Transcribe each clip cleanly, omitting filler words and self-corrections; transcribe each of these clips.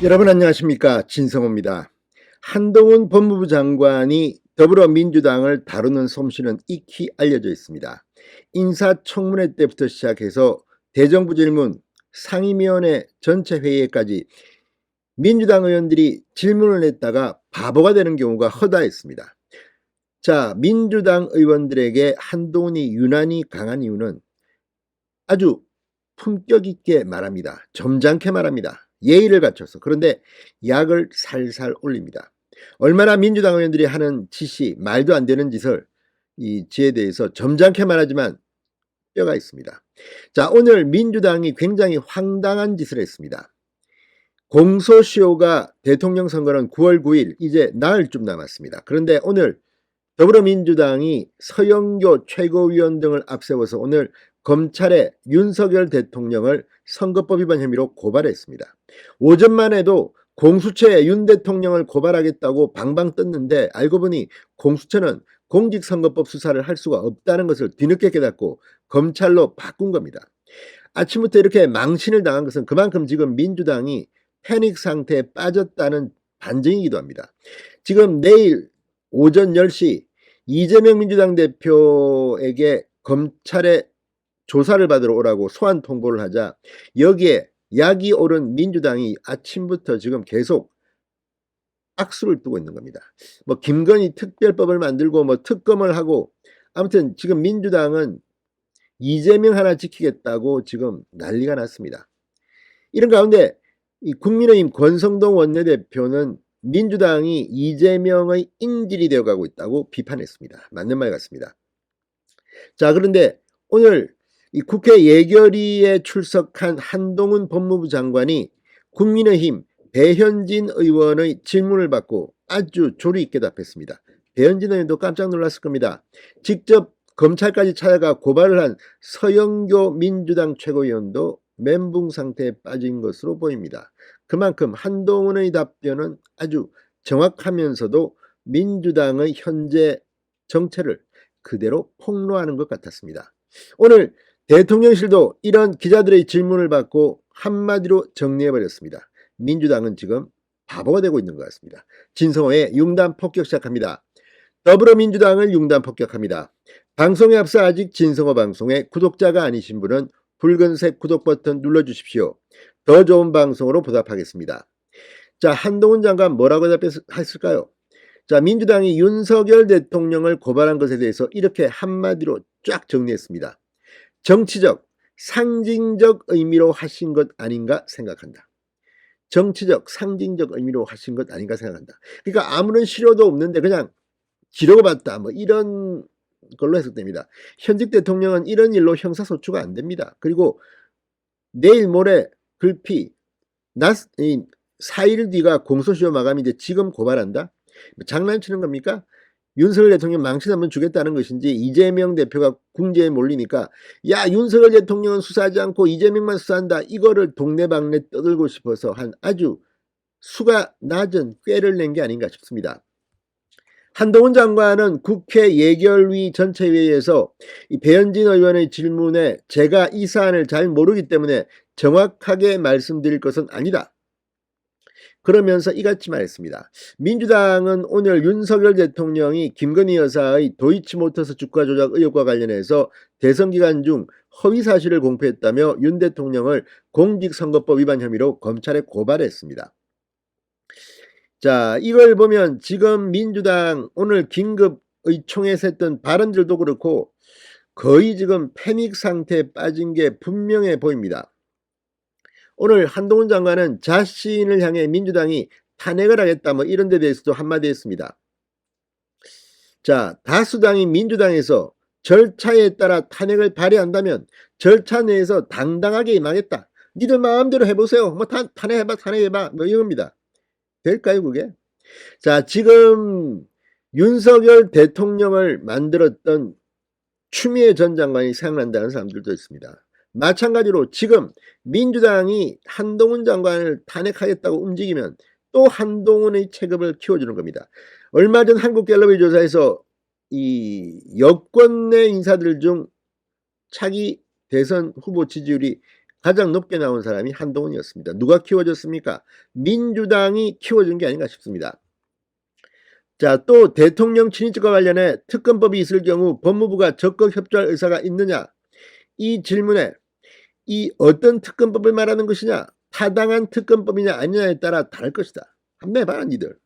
여러분 안녕하십니까, 진성호입니다. 한동훈 법무부 장관이 더불어민주당을 다루는 솜씨는 익히 알려져 있습니다. 인사청문회 때부터 시작해서 대정부 질문, 상임위원회 전체 회의에까지 민주당 의원들이 질문을 했다가 바보가 되는 경우가 허다했습니다. 자, 민주당 의원들에게 한동훈이 유난히 강한 이유는 아주 품격 있게 말합니다. 점잖게 말합니다. 예의를 갖춰서. 그런데 약을 살살 올립니다. 얼마나 민주당 의원들이 하는 짓이 말도 안 되는 짓을 이 지에 대해서 점잖게 말하지만 뼈가 있습니다. 자, 오늘 민주당이 굉장히 황당한 짓을 했습니다. 공소시효가 대통령 선거는 9월 9일 이제 나흘 좀 남았습니다. 그런데 오늘 더불어민주당이 서영교 최고위원 등을 앞세워서 오늘 검찰에 윤석열 대통령을 선거법 위반 혐의로 고발했습니다. 오전만 해도 공수처에 윤 대통령을 고발하겠다고 방방 떴는데 알고 보니 공수처는 공직선거법 수사를 할 수가 없다는 것을 뒤늦게 깨닫고 검찰로 바꾼 겁니다. 아침부터 이렇게 망신을 당한 것은 그만큼 지금 민주당이 패닉 상태에 빠졌다는 반증이기도 합니다. 지금 내일 오전 10시 이재명 민주당 대표에게 검찰에 조사를 받으러 오라고 소환 통보를 하자 여기에 약이 오른 민주당이 아침부터 지금 계속 악수를 두고 있는 겁니다. 뭐 김건희 특별법을 만들고 뭐 특검을 하고 아무튼 지금 민주당은 이재명 하나 지키겠다고 지금 난리가 났습니다. 이런 가운데 이 국민의힘 권성동 원내대표는 민주당이 이재명의 인질이 되어가고 있다고 비판했습니다. 맞는 말 같습니다. 자, 그런데 오늘 이 국회 예결위에 출석한 한동훈 법무부 장관이 국민의힘 배현진 의원의 질문을 받고 아주 조리 있게 답했습니다. 배현진 의원도 깜짝 놀랐을 겁니다. 직접 검찰까지 찾아가 고발을 한 서영교 민주당 최고위원도 멘붕 상태에 빠진 것으로 보입니다. 그만큼 한동훈의 답변은 아주 정확하면서도 민주당의 현재 정체를 그대로 폭로하는 것 같았습니다. 오늘 대통령실도 이런 기자들의 질문을 받고 한마디로 정리해버렸습니다. 민주당은 지금 바보가 되고 있는 것 같습니다. 진성호의 융단 폭격 시작합니다. 더불어민주당을 융단 폭격합니다. 방송에 앞서 아직 진성호 방송에 구독자가 아니신 분은 붉은색 구독 버튼 눌러주십시오. 더 좋은 방송으로 보답하겠습니다. 자, 한동훈 장관 뭐라고 답했을까요? 자, 민주당이 윤석열 대통령을 고발한 것에 대해서 이렇게 한마디로 쫙 정리했습니다. 정치적, 상징적 의미로 하신 것 아닌가 생각한다. 정치적, 상징적 의미로 하신 것 아닌가 생각한다. 그러니까 아무런 실효도 없는데 그냥 지르고 봤다. 뭐 이런 걸로 해석됩니다. 현직 대통령은 이런 일로 형사소추가 안 됩니다. 그리고 내일 모레 글피 4일 뒤가 공소시효 마감인데 지금 고발한다? 장난치는 겁니까? 윤석열 대통령 망신 한번 주겠다는 것인지 이재명 대표가 궁지에 몰리니까 야, 윤석열 대통령은 수사하지 않고 이재명만 수사한다. 이거를 동네방네 떠들고 싶어서 한 아주 수가 낮은 꾀를 낸 게 아닌가 싶습니다. 한동훈 장관은 국회 예결위 전체회의에서 이 배현진 의원의 질문에 제가 이 사안을 잘 모르기 때문에 정확하게 말씀드릴 것은 아니다. 그러면서 이같이 말했습니다. 민주당은 오늘 윤석열 대통령이 김건희 여사의 도이치모터스 주가 조작 의혹과 관련해서 대선 기간 중 허위 사실을 공표했다며 윤 대통령을 공직선거법 위반 혐의로 검찰에 고발했습니다. 자, 이걸 보면 지금 민주당 오늘 긴급의 총회에서 했던 발언들도 그렇고 거의 지금 패닉 상태에 빠진 게 분명해 보입니다. 오늘 한동훈 장관은 자신을 향해 민주당이 탄핵을 하겠다 뭐 이런 데 대해서도 한마디 했습니다. 자, 다수당인 민주당에서 절차에 따라 탄핵을 발의한다면 절차 내에서 당당하게 임하겠다. 니들 마음대로 해보세요. 뭐 탄핵해봐 뭐 이겁니다. 될까요 그게? 자, 지금 윤석열 대통령을 만들었던 추미애 전 장관이 생각난다는 사람들도 있습니다. 마찬가지로 지금 민주당이 한동훈 장관을 탄핵하겠다고 움직이면 또 한동훈의 체급을 키워주는 겁니다. 얼마 전 한국갤럽의 조사에서 이 여권 내 인사들 중 차기 대선 후보 지지율이 가장 높게 나온 사람이 한동훈이었습니다. 누가 키워줬습니까? 민주당이 키워준 게 아닌가 싶습니다. 자, 또 대통령 친인척과 관련해 특검법이 있을 경우 법무부가 적극 협조할 의사가 있느냐? 이 질문에 이 어떤 특검법을 말하는 것이냐? 타당한 특검법이냐 아니냐에 따라 다를 것이다. 한번 해봐라 니들.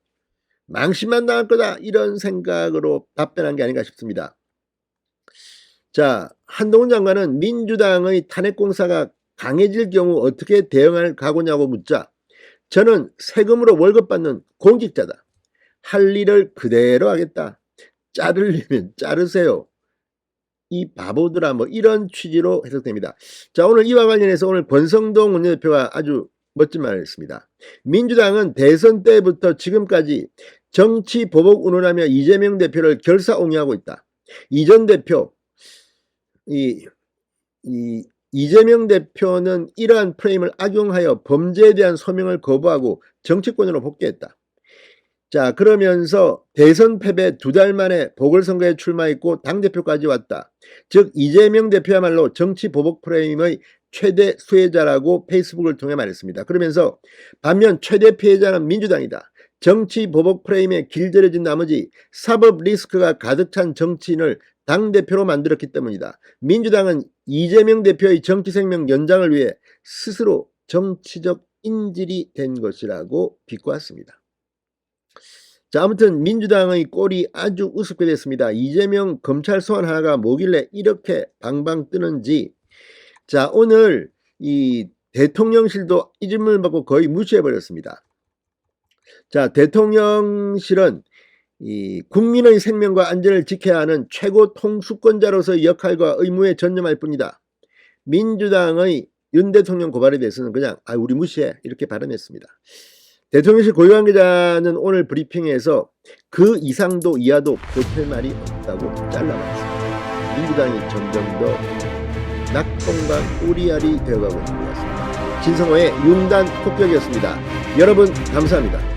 망신만 나올 거다 이런 생각으로 답변한 게 아닌가 싶습니다. 자, 한동훈 장관은 민주당의 탄핵공사가 강해질 경우 어떻게 대응할 각오냐고 묻자 저는 세금으로 월급 받는 공직자다. 할 일을 그대로 하겠다. 자르려면 자르세요. 이 바보들아 뭐 이런 취지로 해석됩니다. 자, 오늘 이와 관련해서 오늘 권성동 원내대표가 아주 멋진 말을 했습니다. 민주당은 대선 때부터 지금까지 정치 보복 운운하며 이재명 대표를 결사옹위하고 있다. 이전 대표 이재명 대표는 이러한 프레임을 악용하여 범죄에 대한 소명을 거부하고 정치권으로 복귀했다. 자, 그러면서 대선 패배 2달 만에 보궐선거에 출마했고 당대표까지 왔다. 즉 이재명 대표야말로 정치 보복 프레임의 최대 수혜자라고 페이스북을 통해 말했습니다. 그러면서 반면 최대 피해자는 민주당이다. 정치 보복 프레임에 길들여진 나머지 사법 리스크가 가득 찬 정치인을 당대표로 만들었기 때문이다. 민주당은 이재명 대표의 정치 생명 연장을 위해 스스로 정치적 인질이 된 것이라고 비꼬았습니다. 자, 아무튼 민주당의 꼴이 아주 우습게 됐습니다. 이재명 검찰 소환 하나가 뭐길래 이렇게 방방 뜨는지. 자, 오늘 이 대통령실도 이 질문을 받고 거의 무시해버렸습니다. 자, 대통령실은 이 국민의 생명과 안전을 지켜야 하는 최고 통수권자로서의 역할과 의무에 전념할 뿐이다. 민주당의 윤 대통령 고발에 대해서는 그냥 우리 무시해 이렇게 발언했습니다. 대통령실 고위 관계자는 오늘 브리핑에서 그 이상도 이하도 보탤 말이 없다고 잘라버렸습니다. 민주당이 점점 더 낙동강 꼬리알이 되어가고 있는 것 같습니다. 진성호의 윤단 폭격이었습니다. 여러분 감사합니다.